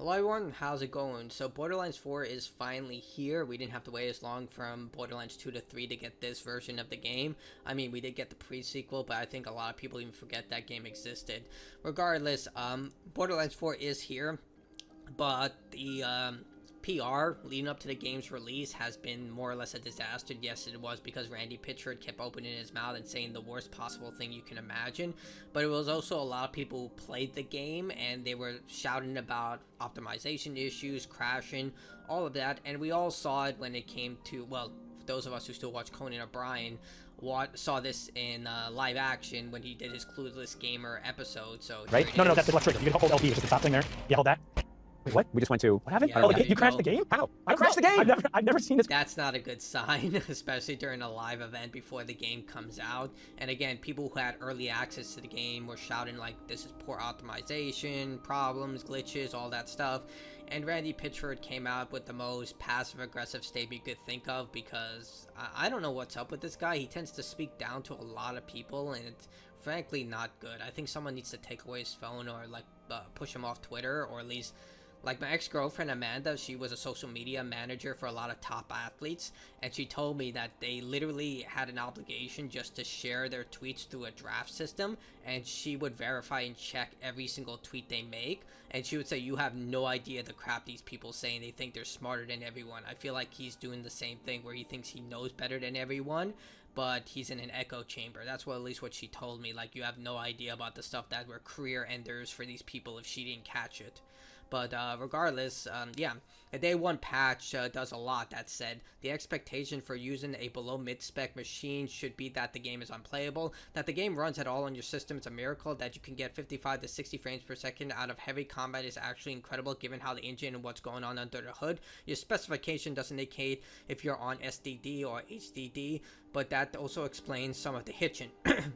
Hello everyone, how's it going? So Borderlands 4 is finally here. We didn't have to wait as long from Borderlands 2 to 3 to get this version of the game. I mean, we did get the pre-sequel, but I think a lot of people even forget that game existed. Regardless, Borderlands 4 is here, but the PR leading up to the game's release has been more or less a disaster. Yes, it was because Randy Pitchford kept opening his mouth and saying the worst possible thing you can imagine, but it was also a lot of people who played the game and they were shouting about optimization issues, crashing, all of that, and we all saw it when it came to, well, for those of us who still watch Conan O'Brien, saw this in live action when he did his Clueless Gamer episode. So right? No, that's the left trigger. You can hold LB, which is the top thing there. You hold that. Wait, what? We just went to... What happened? Yeah, oh, you crashed the game? How? I crashed the game! I've never seen this. That's not a good sign, especially during a live event before the game comes out. And again, people who had early access to the game were shouting like, this is poor optimization, problems, glitches, all that stuff. And Randy Pitchford came out with the most passive-aggressive statement you could think of, because I don't know what's up with this guy. He tends to speak down to a lot of people, and it's frankly not good. I think someone needs to take away his phone or like push him off Twitter, or at least... Like my ex-girlfriend Amanda, she was a social media manager for a lot of top athletes, and she told me that they literally had an obligation just to share their tweets through a draft system, and she would verify and check every single tweet they make, and she would say, you have no idea the crap these people say, and they think they're smarter than everyone. I feel like he's doing the same thing where he thinks he knows better than everyone, but he's in an echo chamber. That's at least what she told me. Like, you have no idea about the stuff that were career enders for these people if she didn't catch it. But regardless, yeah, a day one patch does a lot. That said, the expectation for using a below mid-spec machine should be that the game is unplayable, that the game runs at all on your system is a miracle, that you can get 55 to 60 frames per second out of heavy combat is actually incredible given how the engine and what's going on under the hood. Your specification doesn't indicate if you're on SDD or HDD, but that also explains some of the hitching.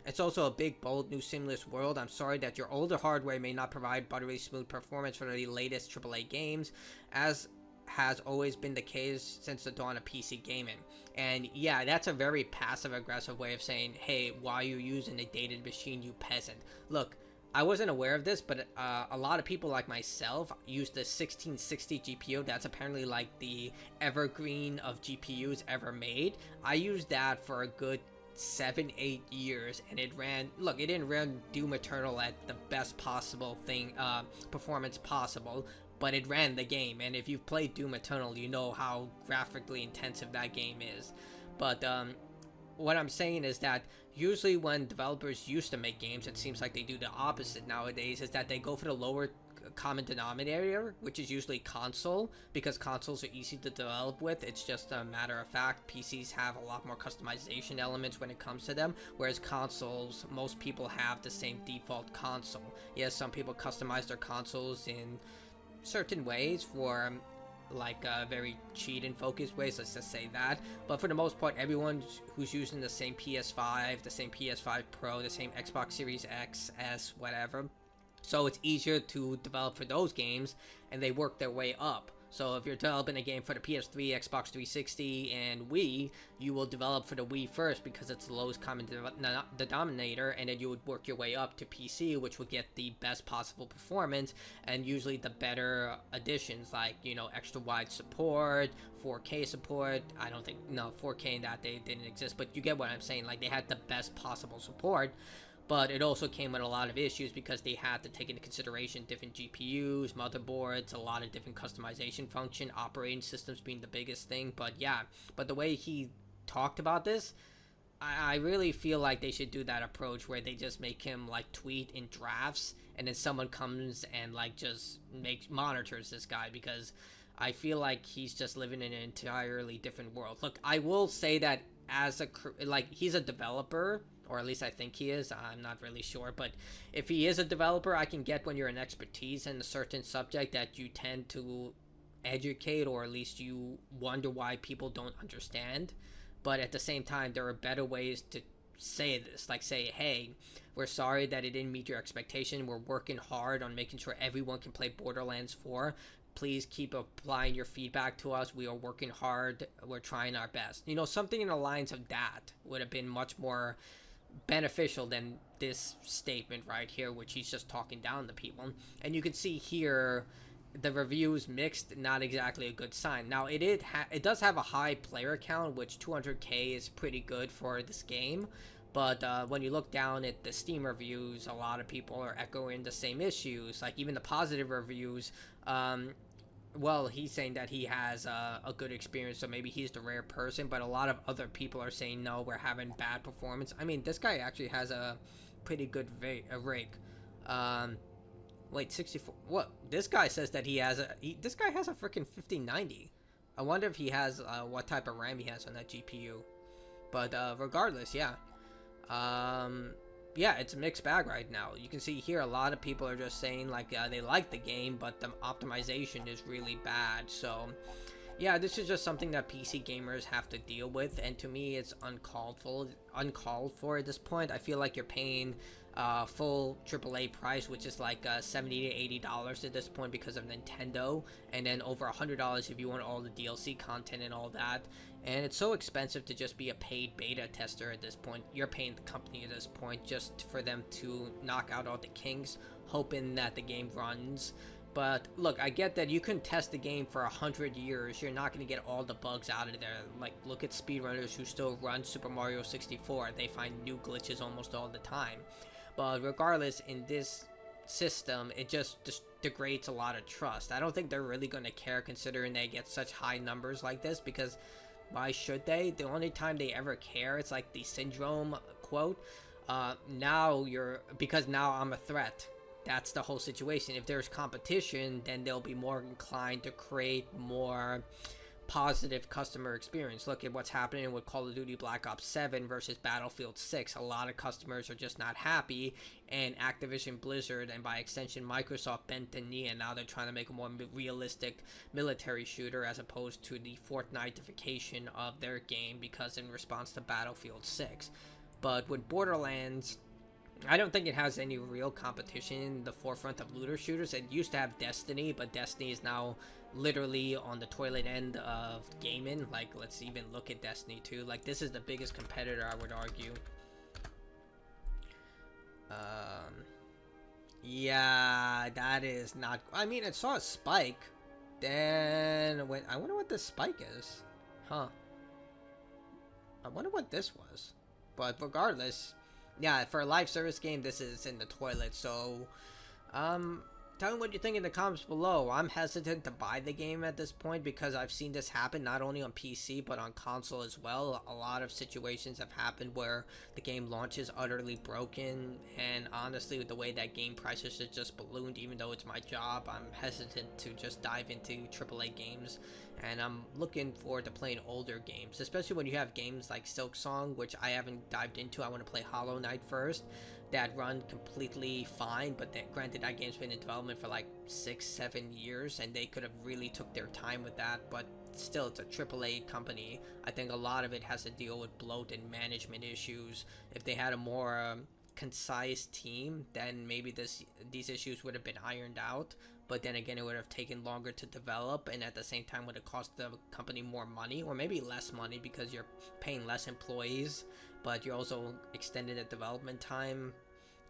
It's also a big, bold, new seamless world. I'm sorry that your older hardware may not provide buttery smooth performance for the latest AAA games, as has always been the case since the dawn of PC gaming. And yeah, that's a very passive-aggressive way of saying, hey, why are you using a dated machine, you peasant? Look, I wasn't aware of this, but a lot of people like myself use the 1660 GPU. That's apparently like the evergreen of GPUs ever made. I used that for a good 7-8 years, and it ran, look, it didn't run Doom Eternal at the best possible performance possible, but it ran the game. And if you've played Doom Eternal, you know how graphically intensive that game is. But what I'm saying is that usually when developers used to make games, it seems like they do the opposite nowadays, is that they go for the lower common denominator, which is usually console, because consoles are easy to develop with. It's just a matter of fact, PCs have a lot more customization elements when it comes to them, whereas consoles, most people have the same default console. Yes, some people customize their consoles in certain ways for like very cheat and focused ways, let's just say that, but for the most part, everyone who's using the same PS5, the same PS5 Pro, the same Xbox Series X, S, whatever, so it's easier to develop for those games, and they work their way up. So if you're developing a game for the PS3, Xbox 360, and Wii, you will develop for the Wii first because it's the lowest common denominator, and then you would work your way up to PC, which would get the best possible performance, and usually the better additions, like, you know, extra wide support, 4K support. I don't think, no, 4K in that day didn't exist, but you get what I'm saying. Like, they had the best possible support. But it also came with a lot of issues because they had to take into consideration different GPUs, motherboards, a lot of different customization function, operating systems being the biggest thing. But yeah, but the way he talked about this, I really feel like they should do that approach where they just make him like tweet in drafts, and then someone comes and like just monitors this guy, because I feel like he's just living in an entirely different world. Look, I will say that as he's a developer, or at least I think he is. I'm not really sure, but if he is a developer, I can get when you're an expertise in a certain subject that you tend to educate, or at least you wonder why people don't understand. But at the same time, there are better ways to say this, like say, hey, we're sorry that it didn't meet your expectation. We're working hard on making sure everyone can play Borderlands 4. Please keep applying your feedback to us. We are working hard. We're trying our best. You know, something in the lines of that would have been much more beneficial than this statement right here, which he's just talking down to people. And you can see here the reviews mixed, not exactly a good sign. Now it does have a high player count, which 200k is pretty good for this game. But when you look down at the Steam reviews, a lot of people are echoing the same issues. Like even the positive reviews, well, he's saying that he has a good experience, so maybe he's the rare person. But a lot of other people are saying, no, we're having bad performance. I mean, this guy actually has a pretty good rig. Wait, 64. What? This guy says that he has this guy has a freaking 5090. I wonder if he has what type of RAM he has on that GPU. But regardless, yeah. Yeah, it's a mixed bag right now. You can see here a lot of people are just saying like they like the game, but the optimization is really bad. So yeah, this is just something that PC gamers have to deal with, and to me it's uncalled for at this point. I feel like you're paying full AAA price, which is like $70 to $80 at this point because of Nintendo, and then over $100 if you want all the DLC content and all that. And it's so expensive to just be a paid beta tester at this point. You're paying the company at this point just for them to knock out all the kinks, hoping that the game runs. But look, I get that you can test the game for 100 years. You're not going to get all the bugs out of there. Like, look at speedrunners who still run Super Mario 64. They find new glitches almost all the time. But regardless, in this system, it just degrades a lot of trust. I don't think they're really going to care, considering they get such high numbers like this, because why should they? The only time they ever care, it's like the Syndrome quote. Because now I'm a threat. That's the whole situation. If there's competition, then they'll be more inclined to create more positive customer experience. Look at what's happening with Call of Duty Black Ops 7 versus Battlefield 6. A lot of customers are just not happy, and Activision Blizzard, and by extension Microsoft, bent the knee, and now they're trying to make a more realistic military shooter as opposed to the Fortnite-ification of their game, because in response to Battlefield 6. But with Borderlands, I don't think it has any real competition in the forefront of looter shooters. It used to have Destiny, but Destiny is now literally on the toilet end of gaming. Like, let's even look at Destiny 2. Like, this is the biggest competitor, I would argue. Yeah, that is not... I mean, it saw a spike. Then... I wonder what this spike is. Huh. I wonder what this was. But regardless... Yeah, for a live service game, this is in the toilet, so, tell me what you think in the comments below. I'm hesitant to buy the game at this point because I've seen this happen not only on PC, but on console as well. A lot of situations have happened where the game launches utterly broken, and honestly, with the way that game prices have just ballooned, even though it's my job, I'm hesitant to just dive into AAA games. And I'm looking forward to playing older games, especially when you have games like Silksong, which I haven't dived into. I want to play Hollow Knight first, that run completely fine, but granted, that game's been in development for like 6-7 years, and they could have really took their time with that, but still, it's a AAA company. I think a lot of it has to deal with bloat and management issues. If they had a more concise team, then maybe these issues would have been ironed out. But then again, it would have taken longer to develop, and at the same time would have cost the company more money, or maybe less money because you're paying less employees, but you're also extending the development time.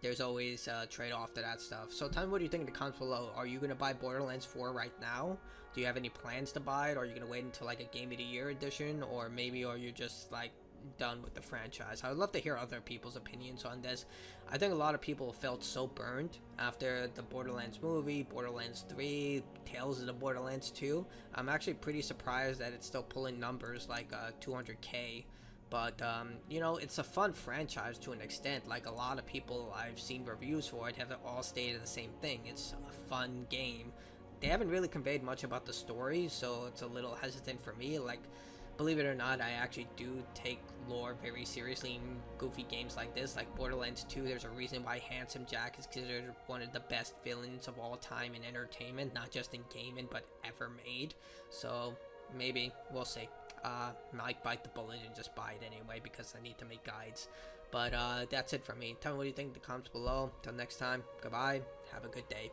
There's always a trade-off to that stuff. So tell me what you think in the comments below. Are you going to buy Borderlands 4 right now? Do you have any plans to buy it? Or are you going to wait until like a Game of the Year edition? Or maybe are you just like done with the franchise? I would love to hear other people's opinions on this. I think a lot of people felt so burned after the Borderlands movie, Borderlands 3, Tales of the Borderlands 2. I'm actually pretty surprised that it's still pulling numbers like 200k. But, you know, it's a fun franchise to an extent. Like, a lot of people I've seen reviews for it have all stated the same thing. It's a fun game. They haven't really conveyed much about the story, so it's a little hesitant for me. Like, believe it or not, I actually do take lore very seriously in goofy games like this. Like Borderlands 2, there's a reason why Handsome Jack is considered one of the best villains of all time in entertainment, not just in gaming, but ever made. So, maybe. We'll see. Might bite the bullet and just buy it anyway because I need to make guides. But that's it from me. Tell me what you think in the comments below. Till next time, goodbye. Have a good day.